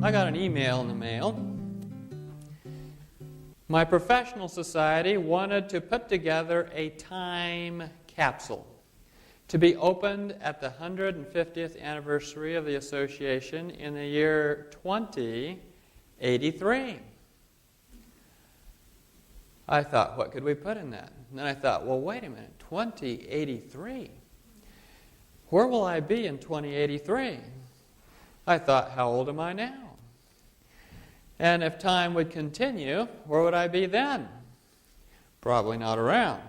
I got an email in the mail. My professional society wanted to put together a time capsule to be opened at the 150th anniversary of the association in the year 2083. I thought, what could we put in that? And then I thought, well, wait a minute, 2083? Where will I be in 2083? I thought, how old am I now? And if time would continue, where would I be then? Probably not around.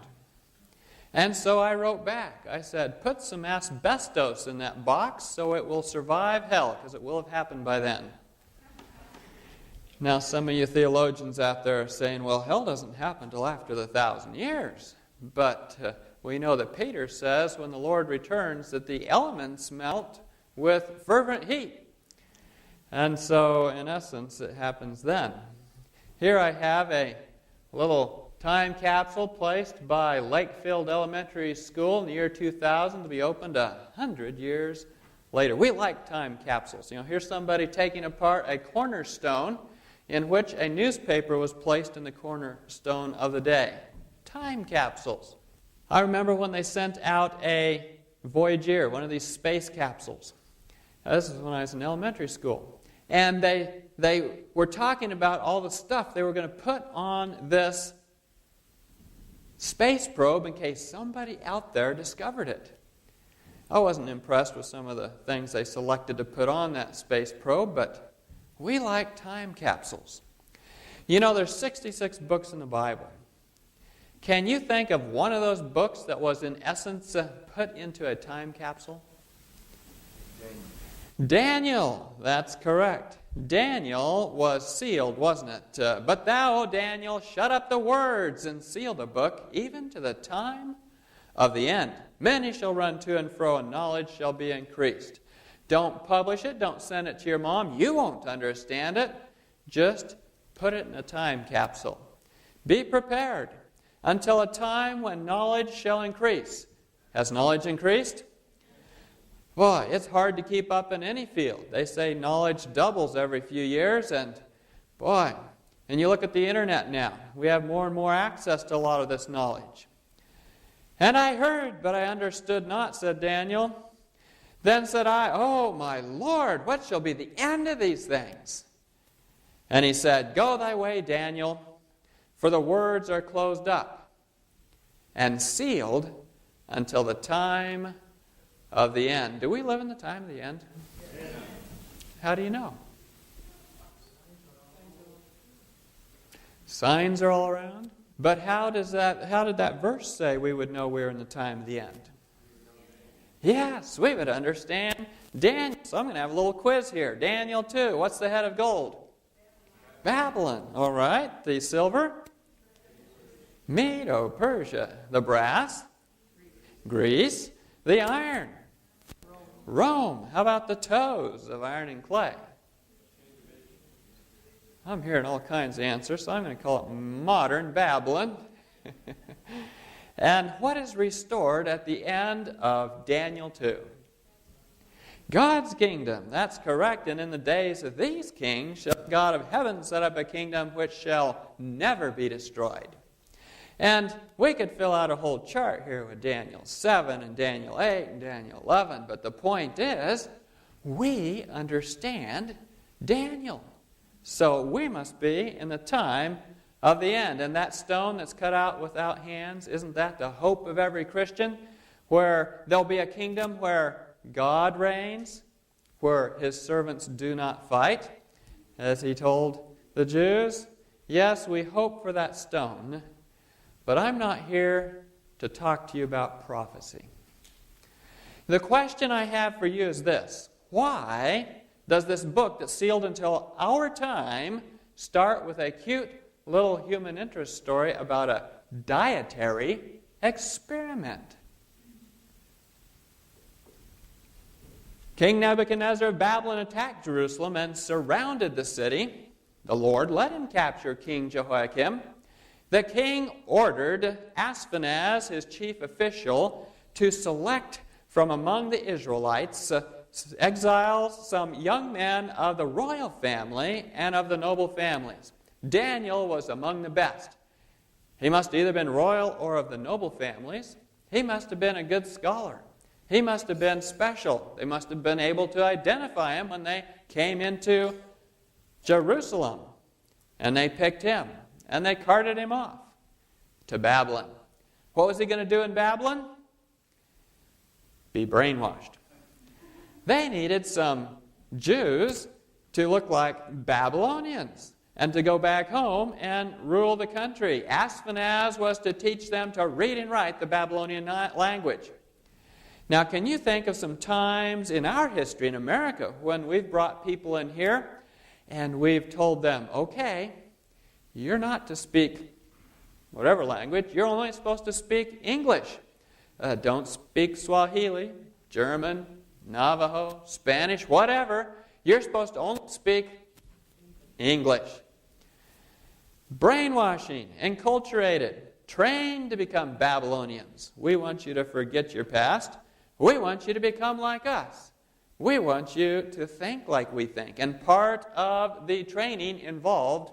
And so I wrote back. I said, put some asbestos in that box so it will survive hell, because it will have happened by then. Now, some of you theologians out there are saying, well, hell doesn't happen until after the 1,000 years. But we know that Peter says when the Lord returns that the elements melt with fervent heat. And so, in essence, it happens then. Here I have a little time capsule placed by Lakefield Elementary School in the year 2000 to be opened 100 years later. We like time capsules. You know, here's somebody taking apart a cornerstone in which a newspaper was placed in the cornerstone of the day. Time capsules. I remember when they sent out a Voyager, one of these space capsules. Now, this is when I was in elementary school. And they were talking about all the stuff they were going to put on this space probe in case somebody out there discovered it. I wasn't impressed with some of the things they selected to put on that space probe, but we like time capsules. You know, there's 66 books in the Bible. Can you think of one of those books that was in essence put into a time capsule? Daniel, that's correct. Daniel was sealed, wasn't it? But thou, Daniel, shut up the words and seal the book, even to the time of the end. Many shall run to and fro, and knowledge shall be increased. Don't publish it. Don't send it to your mom. You won't understand it. Just put it in a time capsule. Be prepared until a time when knowledge shall increase. Has knowledge increased? Boy, it's hard to keep up in any field. They say knowledge doubles every few years, and boy, and you look at the internet now. We have more and more access to a lot of this knowledge. And I heard, but I understood not, said Daniel. Then said I, oh, my Lord, what shall be the end of these things? And he said, go thy way, Daniel, for the words are closed up and sealed until the time of the end. Do we live in the time of the end? Yeah. How do you know? Signs are all around. But how did that verse say we would know we're in the time of the end? Yes, we would understand Daniel. So I'm going to have a little quiz here. Daniel 2. What's the head of gold? Babylon. All right. The silver? Medo, Persia. The brass? Greece. The iron? Rome. How about the toes of iron and clay? I'm hearing all kinds of answers, so I'm going to call it modern Babylon. And what is restored at the end of Daniel 2? God's kingdom. That's correct. And in the days of these kings shall God of heaven set up a kingdom which shall never be destroyed. And we could fill out a whole chart here with Daniel 7 and Daniel 8 and Daniel 11. But the point is, we understand Daniel. So we must be in the time of the end. And that stone that's cut out without hands, isn't that the hope of every Christian? Where there'll be a kingdom where God reigns, where His servants do not fight, as He told the Jews. Yes, we hope for that stone, but I'm not here to talk to you about prophecy. The question I have for you is this: why does this book that's sealed until our time start with a cute little human interest story about a dietary experiment? King Nebuchadnezzar of Babylon attacked Jerusalem and surrounded the city. The Lord let him capture King Jehoiakim. The king ordered Ashpenaz, his chief official, to select from among the Israelites exiles some young men of the royal family and of the noble families. Daniel was among the best. He must have either been royal or of the noble families. He must have been a good scholar. He must have been special. They must have been able to identify him when they came into Jerusalem. And they picked him, and they carted him off to Babylon. What was he going to do in Babylon? Be brainwashed. They needed some Jews to look like Babylonians and to go back home and rule the country. Ashpenaz was to teach them to read and write the Babylonian language. Now, can you think of some times in our history in America when we've brought people in here and we've told them, okay, you're not to speak whatever language, you're only supposed to speak English. Don't speak Swahili, German, Navajo, Spanish, whatever. You're supposed to only speak English. Brainwashing, enculturated, trained to become Babylonians. We want you to forget your past. We want you to become like us. We want you to think like we think. And part of the training involved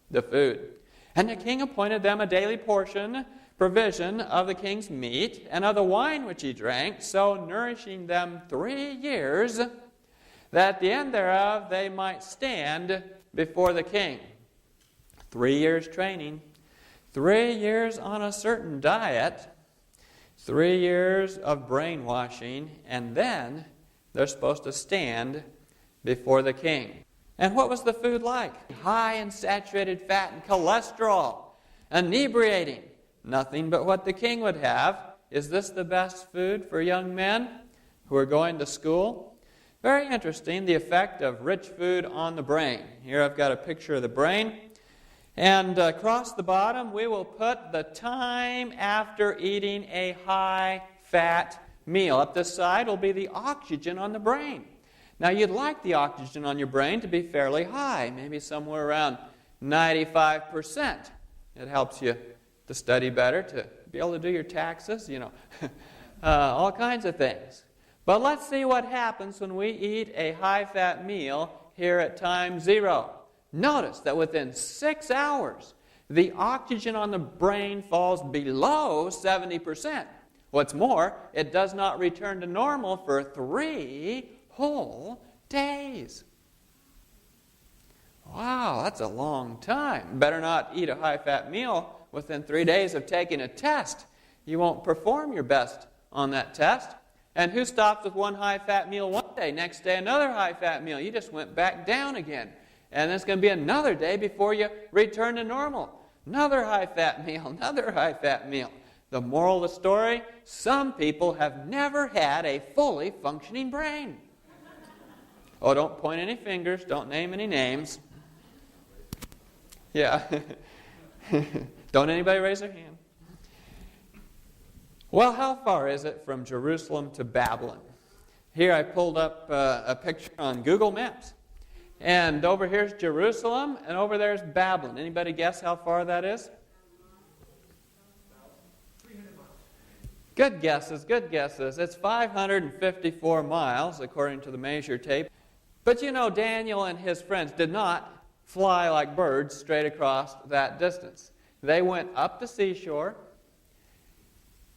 the food. And the king appointed them a daily provision of the king's meat and of the wine which he drank, so nourishing them 3 years, that at the end thereof they might stand before the king. 3 years training, 3 years on a certain diet, 3 years of brainwashing, and then they're supposed to stand before the king. And what was the food like? High in saturated fat and cholesterol, inebriating, nothing but what the king would have. Is this the best food for young men who are going to school? Very interesting, the effect of rich food on the brain. Here I've got a picture of the brain. And across the bottom, we will put the time after eating a high-fat meal. Up this side will be the oxygen on the brain. Now, you'd like the oxygen on your brain to be fairly high, maybe somewhere around 95%. It helps you to study better, to be able to do your taxes, all kinds of things. But let's see what happens when we eat a high-fat meal here at time 0. Notice that within 6 hours, the oxygen on the brain falls below 70%. What's more, it does not return to normal for 3 whole days. Wow, that's a long time. Better not eat a high-fat meal within 3 days of taking a test. You won't perform your best on that test. And who stops with one high-fat meal one day, next day another high-fat meal? You just went back down again. And it's going to be another day before you return to normal. Another high-fat meal, another high-fat meal. The moral of the story, some people have never had a fully functioning brain. Oh, don't point any fingers, don't name any names. Yeah. Don't anybody raise their hand. Well, how far is it from Jerusalem to Babylon? Here I pulled up a picture on Google Maps. And over here's Jerusalem, and over there's Babylon. Anybody guess how far that is? 300 miles. Good guesses, good guesses. It's 554 miles, according to the measure tape. But Daniel and his friends did not fly like birds straight across that distance. They went up the seashore,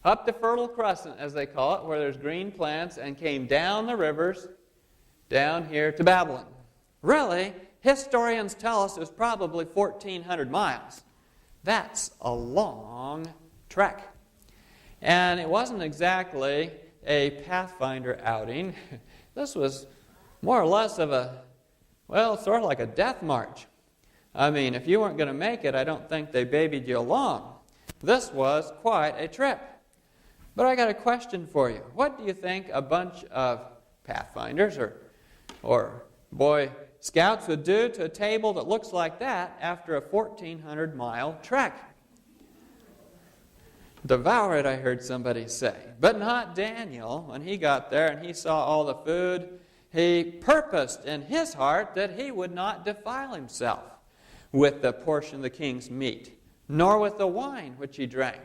up the Fertile Crescent, as they call it, where there's green plants, and came down the rivers, down here to Babylon. Really, historians tell us it was probably 1,400 miles. That's a long trek. And it wasn't exactly a Pathfinder outing. This was more or less of sort of like a death march. I mean, if you weren't going to make it, I don't think they babied you along. This was quite a trip. But I got a question for you. What do you think a bunch of Pathfinders or Boy Scouts would do to a table that looks like that after a 1,400-mile trek? Devour it, I heard somebody say. But not Daniel. When he got there and he saw all the food, he purposed in his heart that he would not defile himself with the portion of the king's meat, nor with the wine which he drank.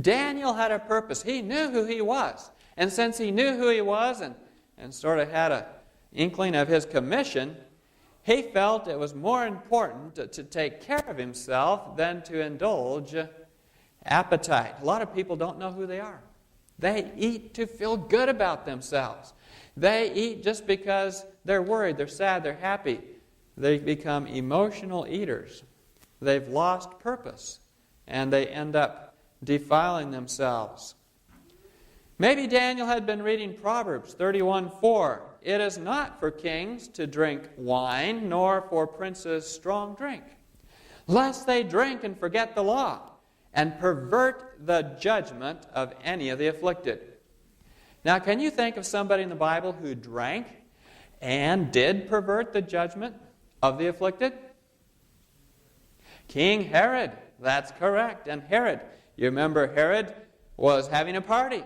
Daniel had a purpose. He knew who he was. And since he knew who he was and and sort of had an inkling of his commission, he felt it was more important to take care of himself than to indulge appetite. A lot of people don't know who they are. They eat to feel good about themselves. They eat just because they're worried, they're sad, they're happy. They become emotional eaters. They've lost purpose, and they end up defiling themselves. Maybe Daniel had been reading Proverbs 31:4. It is not for kings to drink wine, nor for princes strong drink, lest they drink and forget the law, and pervert the judgment of any of the afflicted. Now, can you think of somebody in the Bible who drank and did pervert the judgment of the afflicted? King Herod, that's correct. And Herod, you remember Herod was having a party.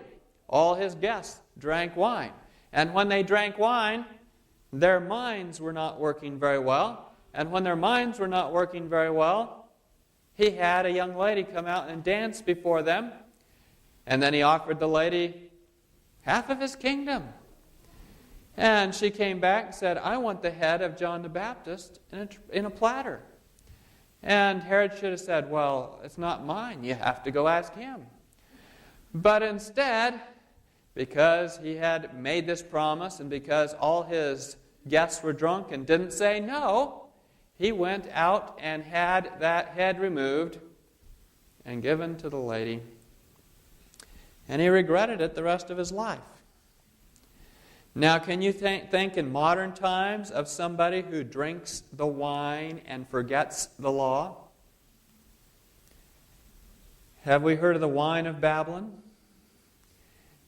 All his guests drank wine. And when they drank wine, their minds were not working very well. And when their minds were not working very well, he had a young lady come out and dance before them. And then he offered the lady half of his kingdom. And she came back and said, I want the head of John the Baptist in a platter. And Herod should have said, well, it's not mine. You have to go ask him. But instead, because he had made this promise and because all his guests were drunk and didn't say no, he went out and had that head removed and given to the lady. And he regretted it the rest of his life. Now, can you think in modern times of somebody who drinks the wine and forgets the law? Have we heard of the wine of Babylon?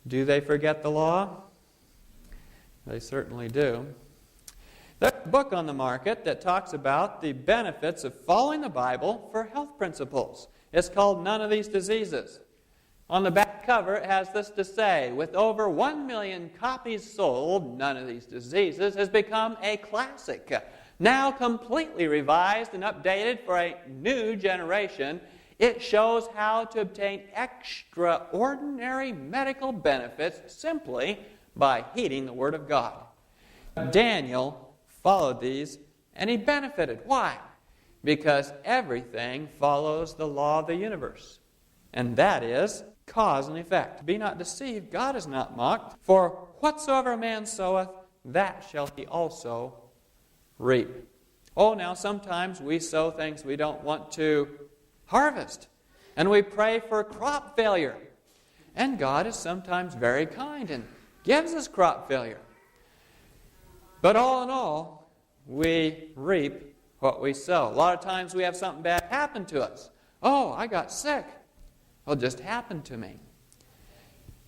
Do they forget the law? They certainly do. There's a book on the market that talks about the benefits of following the Bible for health principles. It's called None of These Diseases. On the back cover, it has this to say, with over 1 million copies sold, None of These Diseases has become a classic, now completely revised and updated for a new generation. It shows how to obtain extraordinary medical benefits simply by heeding the Word of God. Daniel followed these, and he benefited. Why? Because everything follows the law of the universe, and that is cause and effect. Be not deceived, God is not mocked. For whatsoever a man soweth, that shall he also reap. Oh, now sometimes we sow things we don't want to harvest, and we pray for crop failure. And God is sometimes very kind and gives us crop failure. But all in all, we reap what we sow. A lot of times we have something bad happen to us. Oh, I got sick. Well, it just happened to me.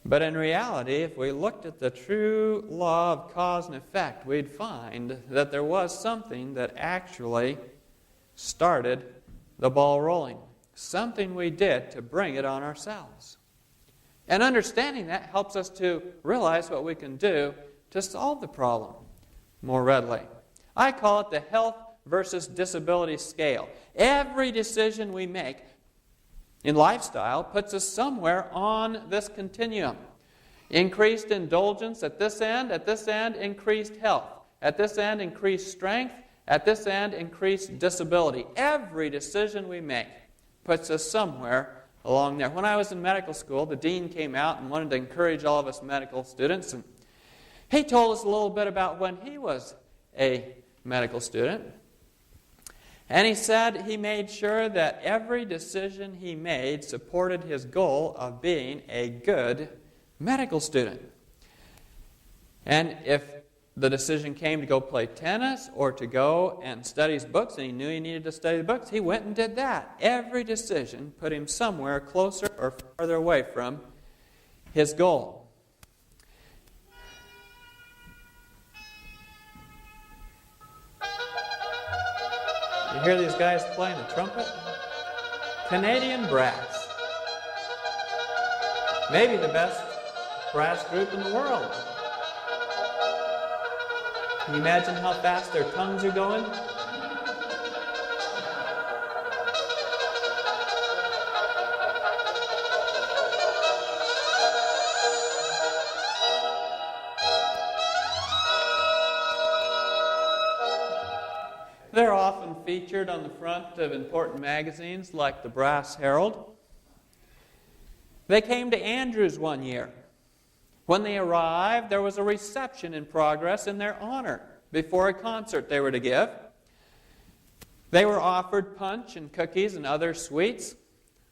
But in reality, if we looked at the true law of cause and effect, we'd find that there was something that actually started the ball rolling. Something we did to bring it on ourselves. And understanding that helps us to realize what we can do to solve the problem more readily. I call it the health versus disability scale. Every decision we make in lifestyle puts us somewhere on this continuum. Increased indulgence at this end, increased health. At this end, increased strength. At this end, increased disability. Every decision we make puts us somewhere along there. When I was in medical school, the dean came out and wanted to encourage all of us medical students. And he told us a little bit about when he was a medical student. And he said he made sure that every decision he made supported his goal of being a good medical student. And if the decision came to go play tennis or to go and study his books, and he knew he needed to study the books, he went and did that. Every decision put him somewhere closer or farther away from his goal. You hear these guys playing the trumpet? Canadian brass. Maybe the best brass group in the world. Can you imagine how fast their tongues are going? They're often featured on the front of important magazines like the Brass Herald. They came to Andrews one year. When they arrived, there was a reception in progress in their honor before a concert they were to give. They were offered punch and cookies and other sweets,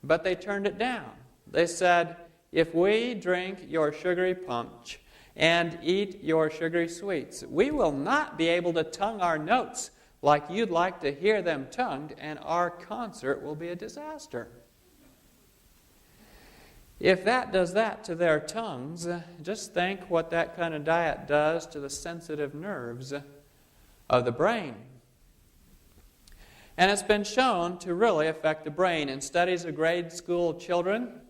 but they turned it down. They said, "If we drink your sugary punch and eat your sugary sweets, we will not be able to tongue our notes like you'd like to hear them tongued, and our concert will be a disaster." If that does that to their tongues, just think what that kind of diet does to the sensitive nerves of the brain. And it's been shown to really affect the brain. In studies of grade school children,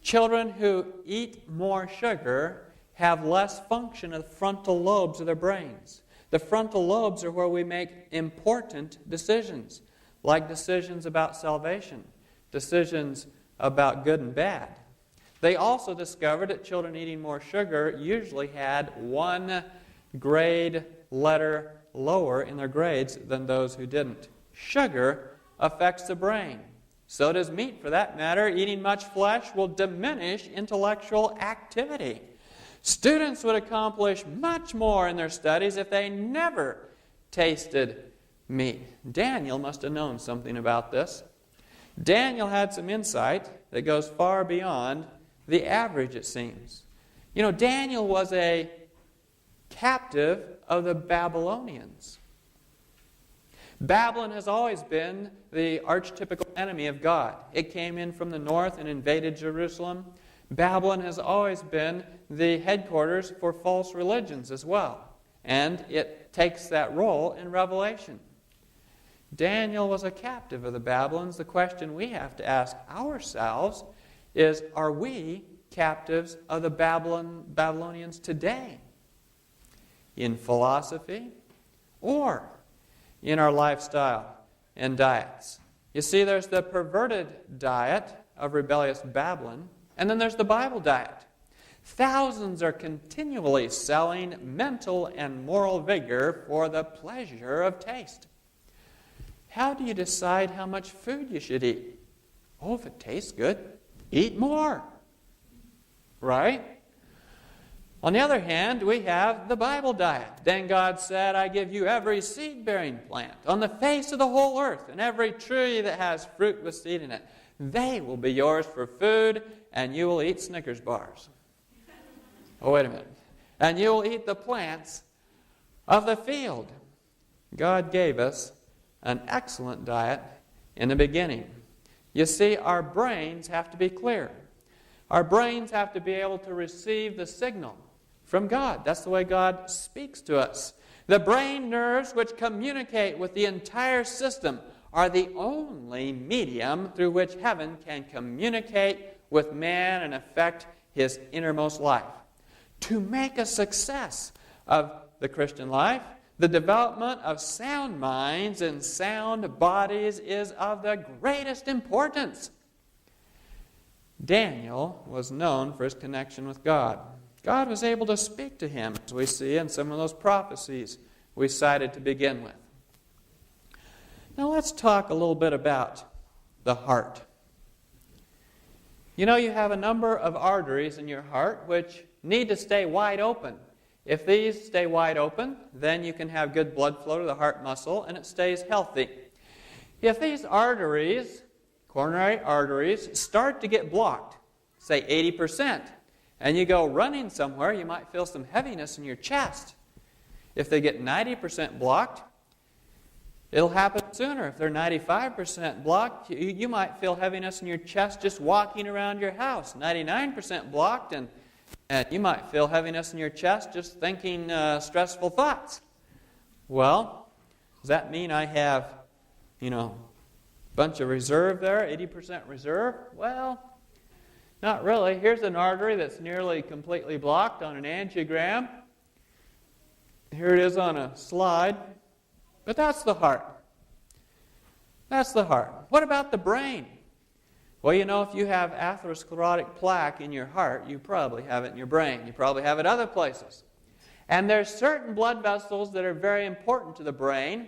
children who eat more sugar have less function of the frontal lobes of their brains. The frontal lobes are where we make important decisions, like decisions about salvation, decisions about good and bad. They also discovered that children eating more sugar usually had one grade letter lower in their grades than those who didn't. Sugar affects the brain. So does meat, for that matter. Eating much flesh will diminish intellectual activity. Students would accomplish much more in their studies if they never tasted meat. Daniel must have known something about this. Daniel had some insight that goes far beyond the average, it seems. You know, Daniel was a captive of the Babylonians. Babylon has always been the archetypical enemy of God. It came in from the north and invaded Jerusalem. Babylon has always been the headquarters for false religions as well. And it takes that role in Revelation. Daniel was a captive of the Babylons. The question we have to ask ourselves is, are we captives of the Babylonians today? In philosophy or in our lifestyle and diets? You see, there's the perverted diet of rebellious Babylon, and then there's the Bible diet. Thousands are continually selling mental and moral vigor for the pleasure of taste. How do you decide how much food you should eat? Oh, if it tastes good, eat more. Right? On the other hand, we have the Bible diet. Then God said, "I give you every seed-bearing plant on the face of the whole earth, and every tree that has fruit with seed in it. They will be yours for food, and you will eat Snickers bars." Oh, wait a minute. "And you will eat the plants of the field." God gave us an excellent diet in the beginning. You see, our brains have to be clear. Our brains have to be able to receive the signal from God. That's the way God speaks to us. The brain nerves which communicate with the entire system are the only medium through which heaven can communicate with man and affect his innermost life. To make a success of the Christian life, the development of sound minds and sound bodies is of the greatest importance. Daniel was known for his connection with God. God was able to speak to him, as we see in some of those prophecies we cited to begin with. Now let's talk a little bit about the heart. You know, you have a number of arteries in your heart which need to stay wide open. If these stay wide open, then you can have good blood flow to the heart muscle and it stays healthy. If these arteries, coronary arteries, start to get blocked, say 80%, and you go running somewhere, you might feel some heaviness in your chest. If they get 90% blocked, it'll happen sooner. If they're 95% blocked, you might feel heaviness in your chest just walking around your house. 99% blocked, and you might feel heaviness in your chest just thinking stressful thoughts. Well, does that mean I have, a bunch of reserve there, 80% reserve? Well, not really. Here's an artery that's nearly completely blocked on an angiogram. Here it is on a slide. But that's the heart. That's the heart. What about the brain? Well, if you have atherosclerotic plaque in your heart, you probably have it in your brain. You probably have it other places. And there's certain blood vessels that are very important to the brain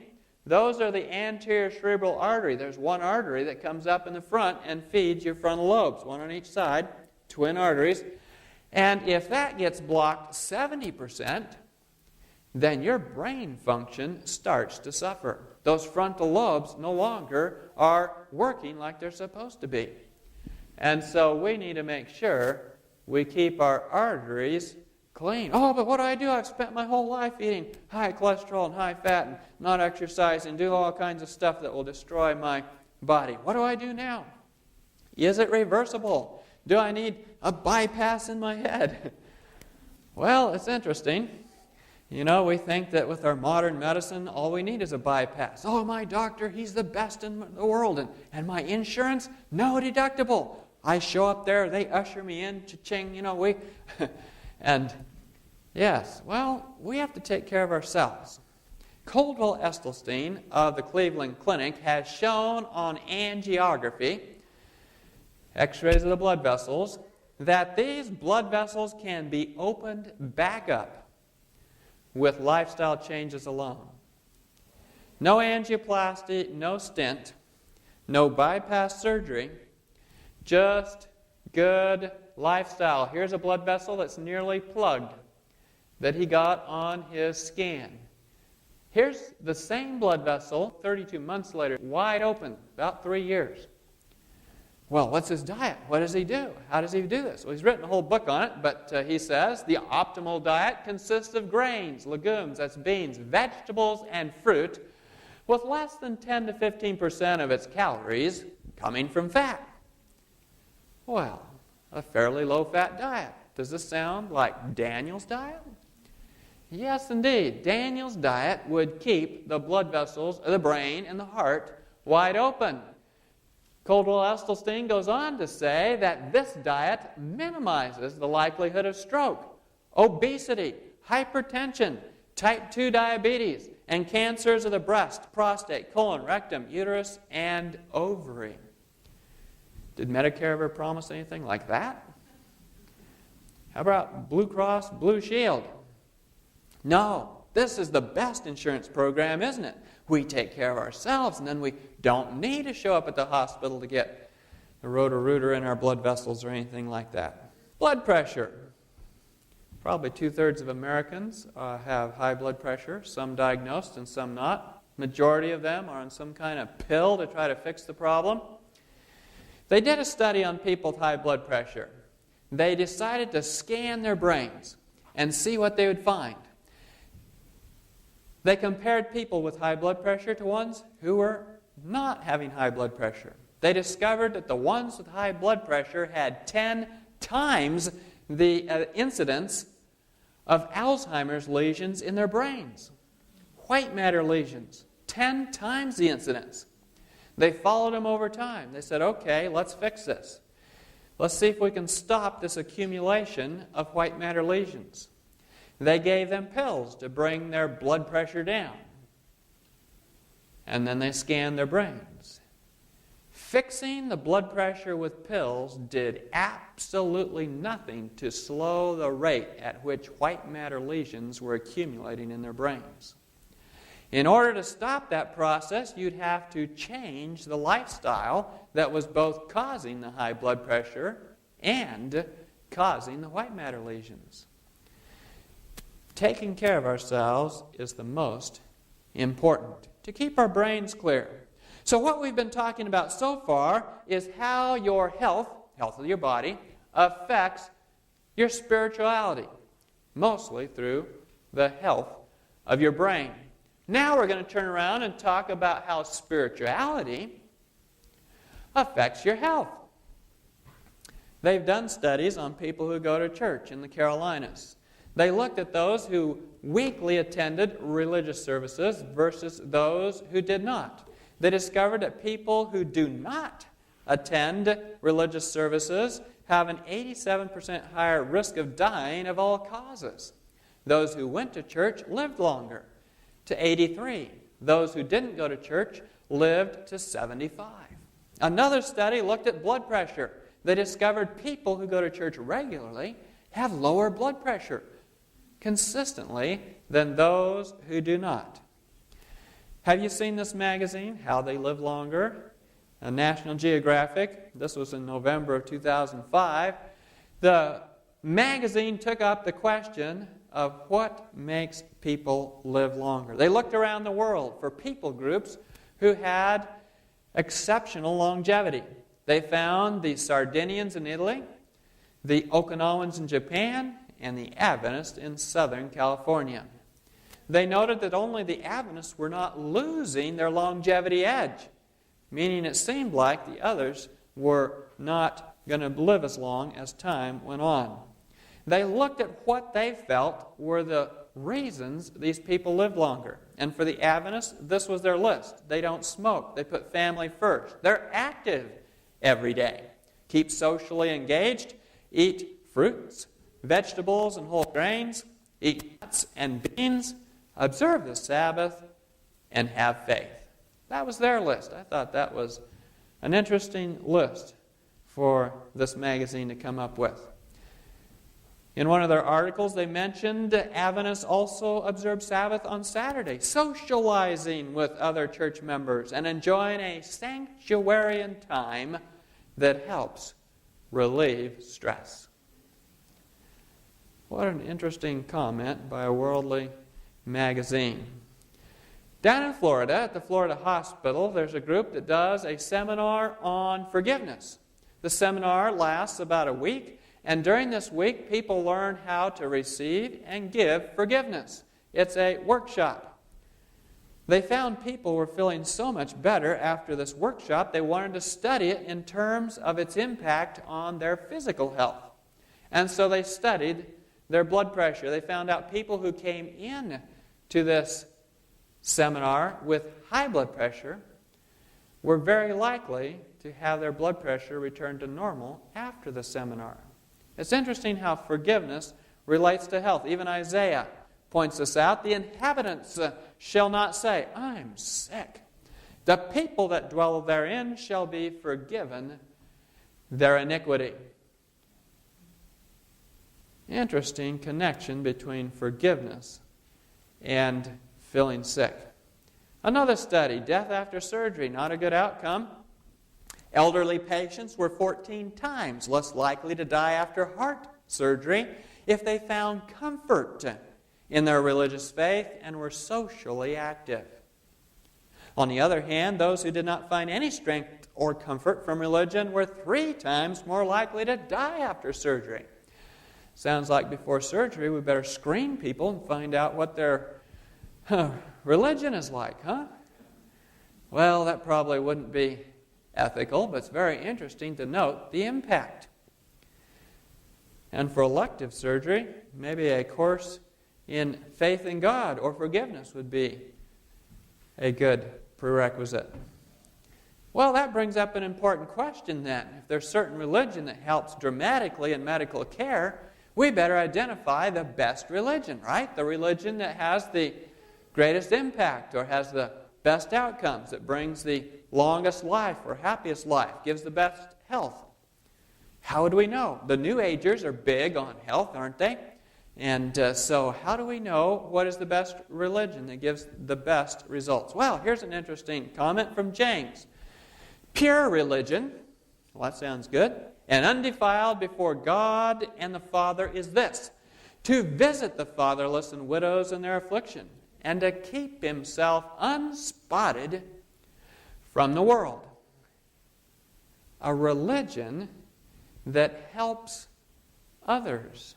Those are the anterior cerebral artery. There's one artery that comes up in the front and feeds your frontal lobes, one on each side, twin arteries. And if that gets blocked 70%, then your brain function starts to suffer. Those frontal lobes no longer are working like they're supposed to be. And so we need to make sure we keep our arteries clean. Oh, but what do? I've spent my whole life eating high cholesterol and high fat and not exercising, do all kinds of stuff that will destroy my body. What do I do now? Is it reversible? Do I need a bypass in my head? Well, it's interesting. You know, we think that with our modern medicine, all we need is a bypass. Oh, my doctor, he's the best in the world. And my insurance, no deductible. I show up there, they usher me in, cha-ching, we... And yes, well, we have to take care of ourselves. Coldwell Estelstyn of the Cleveland Clinic has shown on angiography, x-rays of the blood vessels, that these blood vessels can be opened back up with lifestyle changes alone. No angioplasty, no stent, no bypass surgery, just good lifestyle. Here's a blood vessel that's nearly plugged that he got on his scan. Here's the same blood vessel 32 months later, wide open, about 3 years. Well, what's his diet? What does he do? How does he do this? Well, he's written a whole book on it, but he says the optimal diet consists of grains, legumes, that's beans, vegetables, and fruit, with less than 10 to 15% of its calories coming from fat. Well, a fairly low-fat diet. Does this sound like Daniel's diet? Yes, indeed. Daniel's diet would keep the blood vessels, the brain, and the heart wide open. Coldwell Estelstyn goes on to say that this diet minimizes the likelihood of stroke, obesity, hypertension, type 2 diabetes, and cancers of the breast, prostate, colon, rectum, uterus, and ovary. Did Medicare ever promise anything like that? How about Blue Cross Blue Shield? No, this is the best insurance program, isn't it? We take care of ourselves, and then we don't need to show up at the hospital to get the Roto-Rooter in our blood vessels or anything like that. Blood pressure. Probably 2/3 of Americans have high blood pressure, some diagnosed and some not. Majority of them are on some kind of pill to try to fix the problem. They did a study on people with high blood pressure. They decided to scan their brains and see what they would find. They compared people with high blood pressure to ones who were not having high blood pressure. They discovered that the ones with high blood pressure had 10 times the incidence of Alzheimer's lesions in their brains. White matter lesions, 10 times the incidence. They followed them over time. They said, okay, let's fix this. Let's see if we can stop this accumulation of white matter lesions. They gave them pills to bring their blood pressure down. And then they scanned their brains. Fixing the blood pressure with pills did absolutely nothing to slow the rate at which white matter lesions were accumulating in their brains. In order to stop that process, you'd have to change the lifestyle that was both causing the high blood pressure and causing the white matter lesions. Taking care of ourselves is the most important to keep our brains clear. So what we've been talking about so far is how your health of your body, affects your spirituality, mostly through the health of your brain. Now we're going to turn around and talk about how spirituality affects your health. They've done studies on people who go to church in the Carolinas. They looked at those who weekly attended religious services versus those who did not. They discovered that people who do not attend religious services have an 87% higher risk of dying of all causes. Those who went to church lived longer, to 83. Those who didn't go to church lived to 75. Another study looked at blood pressure. They discovered people who go to church regularly have lower blood pressure consistently than those who do not. Have you seen this magazine, How They Live Longer? National Geographic. This was in November of 2005. The magazine took up the question of what makes people live longer. They looked around the world for people groups who had exceptional longevity. They found the Sardinians in Italy, the Okinawans in Japan, and the Adventists in Southern California. They noted that only the Adventists were not losing their longevity edge, meaning it seemed like the others were not going to live as long as time went on. They looked at what they felt were the reasons these people lived longer. And for the Adventists, this was their list. They don't smoke. They put family first. They're active every day. Keep socially engaged. Eat fruits, vegetables, and whole grains. Eat nuts and beans. Observe the Sabbath. And have faith. That was their list. I thought that was an interesting list for this magazine to come up with. In one of their articles, they mentioned Adventists also observe Sabbath on Saturday, socializing with other church members and enjoying a sanctuarian time that helps relieve stress. What an interesting comment by a worldly magazine. Down in Florida, at the Florida Hospital, there's a group that does a seminar on forgiveness. The seminar lasts about a week. And during this week, people learn how to receive and give forgiveness. It's a workshop. They found people were feeling so much better after this workshop, they wanted to study it in terms of its impact on their physical health. And so they studied their blood pressure. They found out people who came in to this seminar with high blood pressure were very likely to have their blood pressure return to normal after the seminar. It's interesting how forgiveness relates to health. Even Isaiah points this out. The inhabitants shall not say, I'm sick. The people that dwell therein shall be forgiven their iniquity. Interesting connection between forgiveness and feeling sick. Another study, death after surgery, not a good outcome. Elderly patients were 14 times less likely to die after heart surgery if they found comfort in their religious faith and were socially active. On the other hand, those who did not find any strength or comfort from religion were 3 times more likely to die after surgery. Sounds like before surgery we better screen people and find out what their religion is like, huh? Well, that probably wouldn't be ethical, but it's very interesting to note the impact. And for elective surgery, maybe a course in faith in God or forgiveness would be a good prerequisite. Well, that brings up an important question then. If there's certain religion that helps dramatically in medical care, we better identify the best religion, right? The religion that has the greatest impact or has the best outcomes, that brings the longest life or happiest life, gives the best health. How would we know? The New Agers are big on health, aren't they? And so how do we know what is the best religion that gives the best results? Well, here's an interesting comment from James. Pure religion, well, that sounds good, and undefiled before God and the Father is this: to visit the fatherless and widows in their affliction, and to keep himself unspotted from the world. A religion that helps others.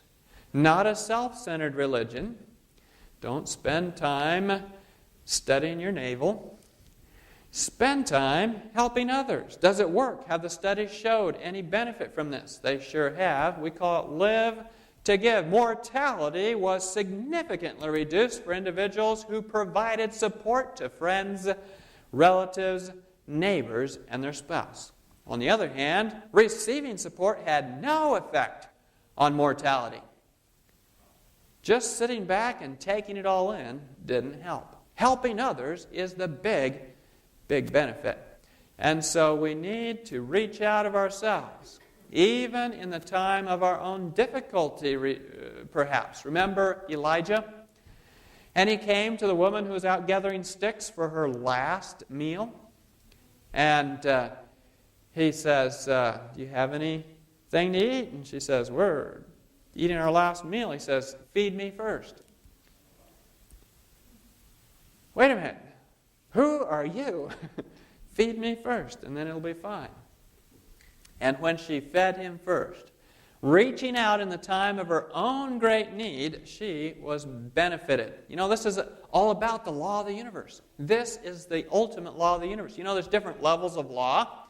Not a self-centered religion. Don't spend time studying your navel. Spend time helping others. Does it work? Have the studies showed any benefit from this? They sure have. We call it live to give. Mortality was significantly reduced for individuals who provided support to friends, relatives, neighbors, and their spouse. On the other hand, receiving support had no effect on mortality. Just sitting back and taking it all in didn't help. Helping others is the big benefit. And so we need to reach out of ourselves, even in the time of our own difficulty, perhaps. Remember Elijah? And he came to the woman who was out gathering sticks for her last meal. And he says, do you have anything to eat? And she says, we're eating our last meal. He says, feed me first. Wait a minute. Who are you? Feed me first, and then it'll be fine. And when she fed him first, reaching out in the time of her own great need, she was benefited. You know, this is all about the law of the universe. This is the ultimate law of the universe. You know, there's different levels of law.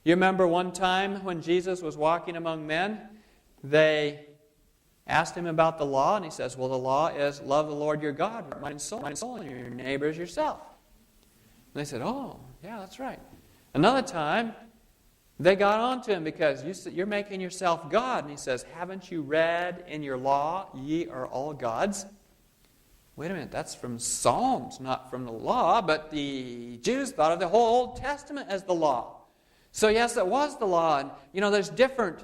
You remember one time when Jesus was walking among men, they asked him about the law, and he says, well, the law is love the Lord your God with mind, soul, and your neighbor as yourself. And they said, oh, yeah, that's right. Another time, they got on to him because you're making yourself God. And he says, haven't you read in your law, ye are all gods? Wait a minute, that's from Psalms, not from the law. But the Jews thought of the whole Old Testament as the law. So yes, it was the law. And, you know, there's different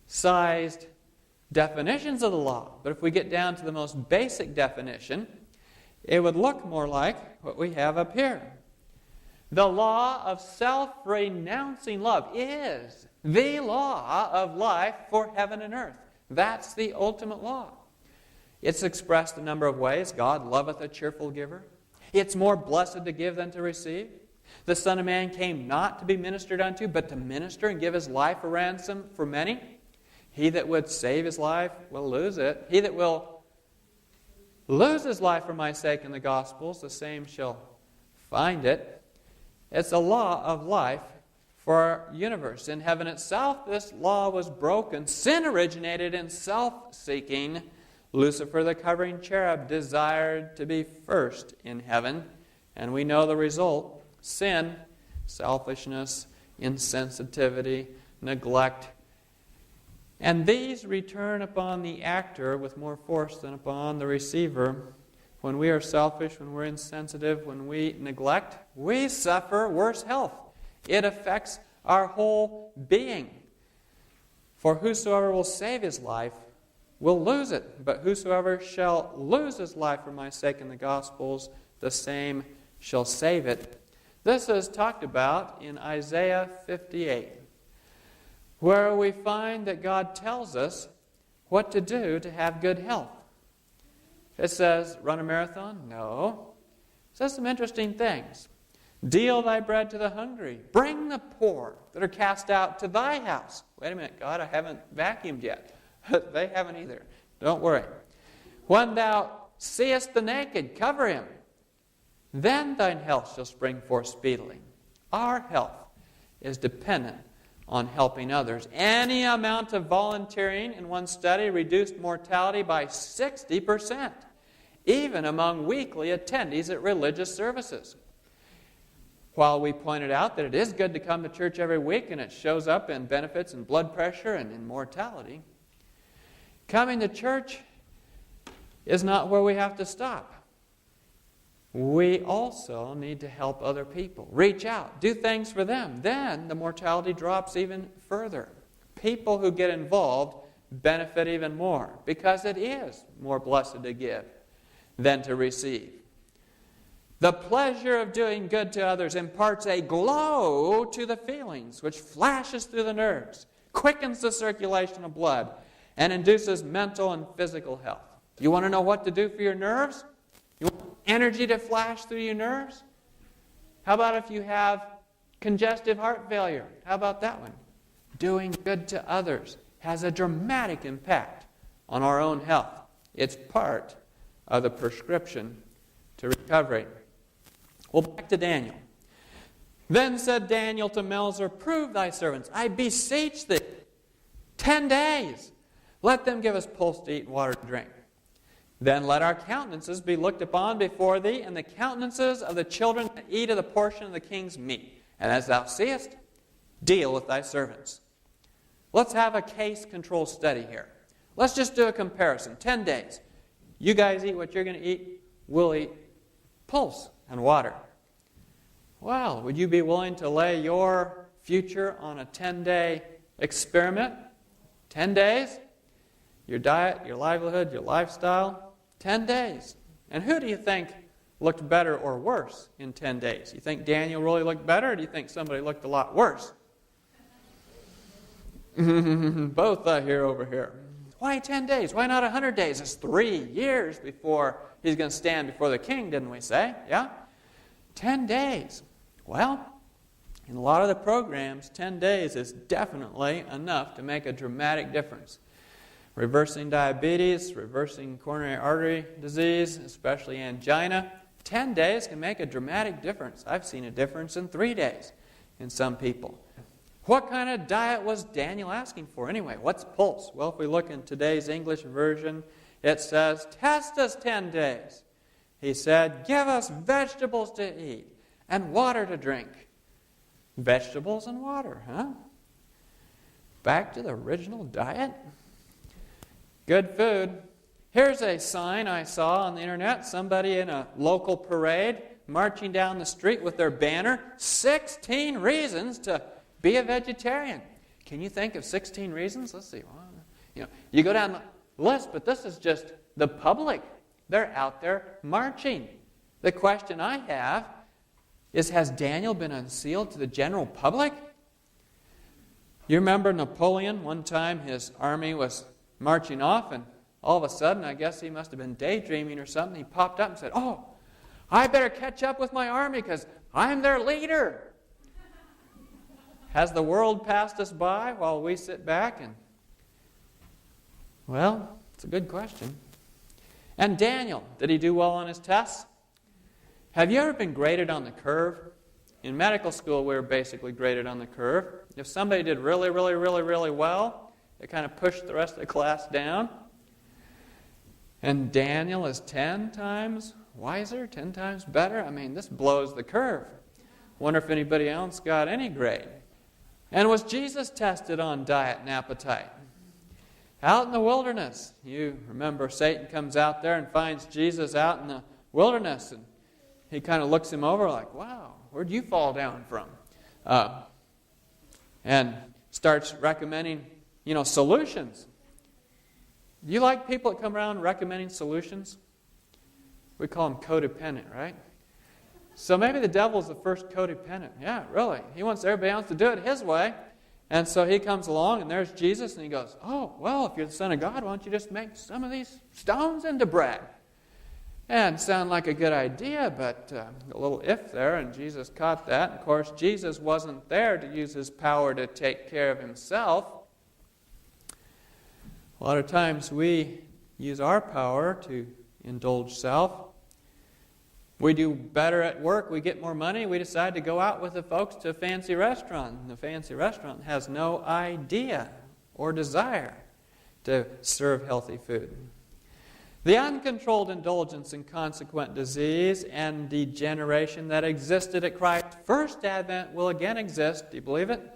sized definitions of the law. But if we get down to the most basic definition, it would look more like what we have up here. The law of self-renouncing love is the law of life for heaven and earth. That's the ultimate law. It's expressed a number of ways. God loveth a cheerful giver. It's more blessed to give than to receive. The Son of Man came not to be ministered unto, but to minister and give his life a ransom for many. He that would save his life will lose it. He that will lose his life for my sake in the Gospels, the same shall find it. It's a law of life for our universe. In heaven itself, this law was broken. Sin originated in self-seeking. Lucifer, the covering cherub, desired to be first in heaven. And we know the result. Sin, selfishness, insensitivity, neglect. And these return upon the actor with more force than upon the receiver. When we are selfish, when we're insensitive, when we neglect, we suffer worse health. It affects our whole being. For whosoever will save his life will lose it. But whosoever shall lose his life for my sake in the Gospels, the same shall save it. This is talked about in Isaiah 58, where we find that God tells us what to do to have good health. It says, run a marathon? No. It says some interesting things. Deal thy bread to the hungry. Bring the poor that are cast out to thy house. Wait a minute, God, I haven't vacuumed yet. They haven't either. Don't worry. When thou seest the naked, cover him. Then thine health shall spring forth speedily. Our health is dependent on helping others. Any amount of volunteering in one study reduced mortality by 60%, even among weekly attendees at religious services. While we pointed out that it is good to come to church every week and it shows up in benefits and blood pressure and in mortality, coming to church is not where we have to stop. We also need to help other people. Reach out. Do things for them. Then the mortality drops even further. People who get involved benefit even more because it is more blessed to give than to receive. The pleasure of doing good to others imparts a glow to the feelings which flashes through the nerves, quickens the circulation of blood, and induces mental and physical health. You want to know what to do for your nerves? You want energy to flash through your nerves? How about if you have congestive heart failure? How about that one? Doing good to others has a dramatic impact on our own health. It's part of the prescription to recovery. Well, back to Daniel. Then said Daniel to Melzar, prove thy servants, I beseech thee, 10 days. Let them give us pulse to eat and water to drink. Then let our countenances be looked upon before thee, and the countenances of the children that eat of the portion of the king's meat. And as thou seest, deal with thy servants. Let's have a case control study here. Let's just do a comparison. 10 days. You guys eat what you're going to eat. We'll eat pulse and water. Well, would you be willing to lay your future on a 10-day experiment? 10 days? Your diet, your livelihood, your lifestyle? 10 days. And who do you think looked better or worse in 10 days? You think Daniel really looked better, or do you think somebody looked a lot worse? Both here over here. Why 10 days? Why not 100 days? It's 3 years before he's going to stand before the king, didn't we say? Yeah? 10 days. Well, in a lot of the programs, 10 days is definitely enough to make a dramatic difference. Reversing diabetes, reversing coronary artery disease, especially angina. 10 days can make a dramatic difference. I've seen a difference in 3 days in some people. What kind of diet was Daniel asking for anyway? What's pulse? Well, if we look in today's English version, it says, test us 10 days. He said, give us vegetables to eat and water to drink. Vegetables and water, huh? Back to the original diet? Good food. Here's a sign I saw on the internet. Somebody in a local parade marching down the street with their banner. 16 reasons to be a vegetarian. Can you think of 16 reasons? Let's see. Well, you go down the list, but this is just the public. They're out there marching. The question I have is, has Daniel been unsealed to the general public? You remember Napoleon? One time his army was marching off, and all of a sudden, I guess he must have been daydreaming or something. He popped up and said, oh, I better catch up with my army because I'm their leader. Has the world passed us by while we sit back? Well, it's a good question. And Daniel, did he do well on his tests? Have you ever been graded on the curve? In medical school, we were basically graded on the curve. If somebody did really, really, really, really well, they kind of pushed the rest of the class down. And Daniel is 10 times wiser, 10 times better. I mean, this blows the curve. Wonder if anybody else got any grade. And was Jesus tested on diet and appetite? Out in the wilderness. You remember Satan comes out there and finds Jesus out in the wilderness, and he kind of looks him over like, wow, where'd you fall down from? And starts recommending, solutions. Do you like people that come around recommending solutions? We call them codependent, right? So maybe the devil's the first codependent. Yeah, really. He wants everybody else to do it his way. And so he comes along, and there's Jesus, and he goes, oh, well, if you're the Son of God, why don't you just make some of these stones into bread? And sound like a good idea, but a little if there, and Jesus caught that. Of course, Jesus wasn't there to use his power to take care of himself. A lot of times we use our power to indulge self. We do better at work, we get more money, we decide to go out with the folks to a fancy restaurant. And the fancy restaurant has no idea or desire to serve healthy food. The uncontrolled indulgence and consequent disease and degeneration that existed at Christ's first advent will again exist. Do you believe it?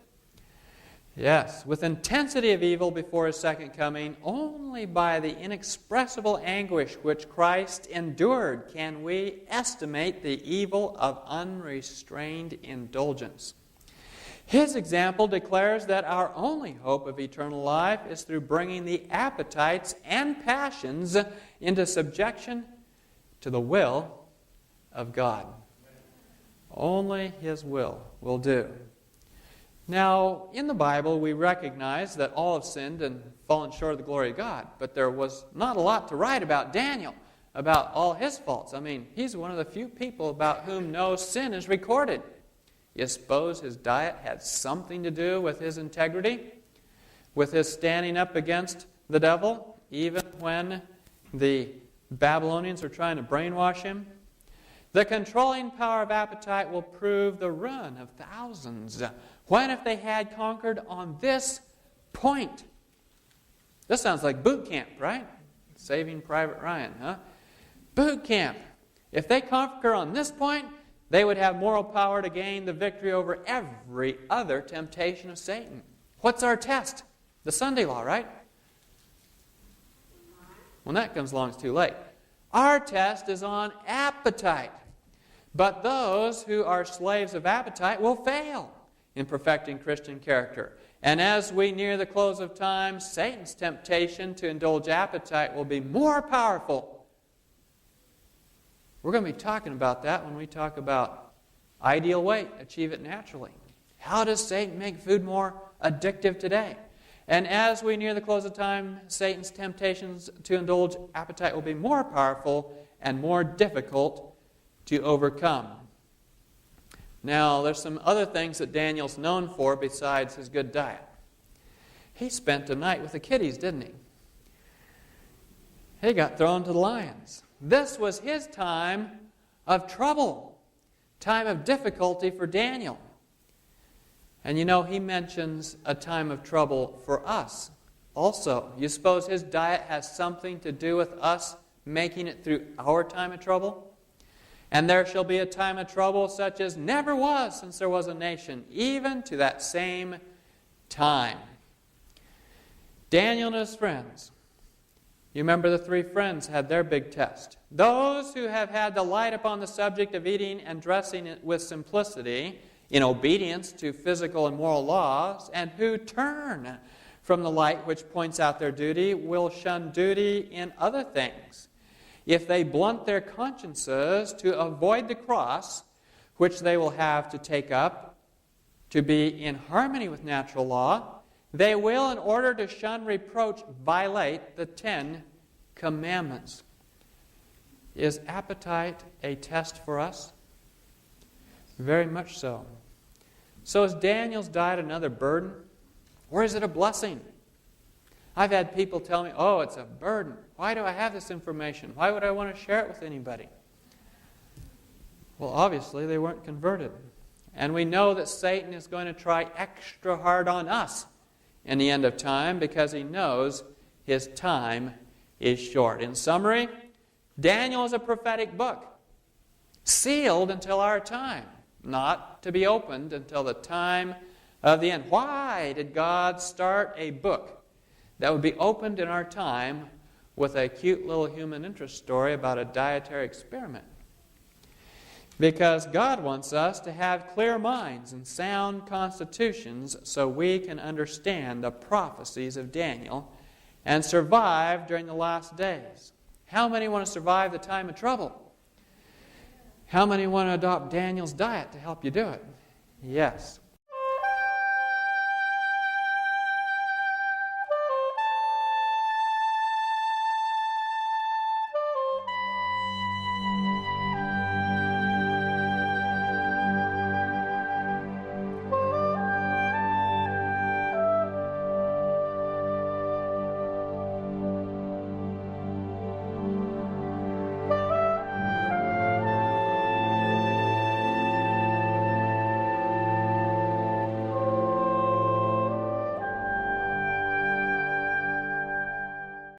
Yes, with intensity of evil before his second coming, only by the inexpressible anguish which Christ endured can we estimate the evil of unrestrained indulgence. His example declares that our only hope of eternal life is through bringing the appetites and passions into subjection to the will of God. Only his will do. Now, in the Bible, we recognize that all have sinned and fallen short of the glory of God. But there was not a lot to write about Daniel, about all his faults. I mean, he's one of the few people about whom no sin is recorded. You suppose his diet had something to do with his integrity? With his standing up against the devil, even when the Babylonians are trying to brainwash him? The controlling power of appetite will prove the ruin of thousands. When if they had conquered on this point? This sounds like boot camp, right? Saving Private Ryan, huh? Boot camp. If they conquer on this point, they would have moral power to gain the victory over every other temptation of Satan. What's our test? The Sunday law, right? When that comes along, it's too late. Our test is on appetite. But those who are slaves of appetite will fail in perfecting Christian character. And as we near the close of time, Satan's temptation to indulge appetite will be more powerful We're going to be talking about that when we talk about ideal weight, achieve it naturally. How does Satan make food more addictive today? And as we near the close of time, Satan's temptations to indulge appetite will be more powerful and more difficult to overcome. Now, there's some other things that Daniel's known for besides his good diet. He spent a night with the kiddies, didn't he? He got thrown to the lions. This was his time of trouble, time of difficulty for Daniel. And you know, he mentions a time of trouble for us also. You suppose his diet has something to do with us making it through our time of trouble? And there shall be a time of trouble such as never was since there was a nation, even to that same time. Daniel and his friends. You remember the three friends had their big test. Those who have had the light upon the subject of eating and dressing it with simplicity, in obedience to physical and moral laws, and who turn from the light which points out their duty, will shun duty in other things. If they blunt their consciences to avoid the cross, which they will have to take up to be in harmony with natural law, they will, in order to shun reproach, violate the 10 Commandments. Is appetite a test for us? Very much so. So is Daniel's diet another burden? Or is it a blessing? I've had people tell me, oh, it's a burden. Why do I have this information? Why would I want to share it with anybody? Well, obviously they weren't converted. And we know that Satan is going to try extra hard on us in the end of time because he knows his time is short. In summary, Daniel is a prophetic book, sealed until our time, not to be opened until the time of the end. Why did God start a book that would be opened in our time with a cute little human interest story about a dietary experiment? Because God wants us to have clear minds and sound constitutions so we can understand the prophecies of Daniel and survive during the last days. How many want to survive the time of trouble? How many want to adopt Daniel's diet to help you do it? Yes.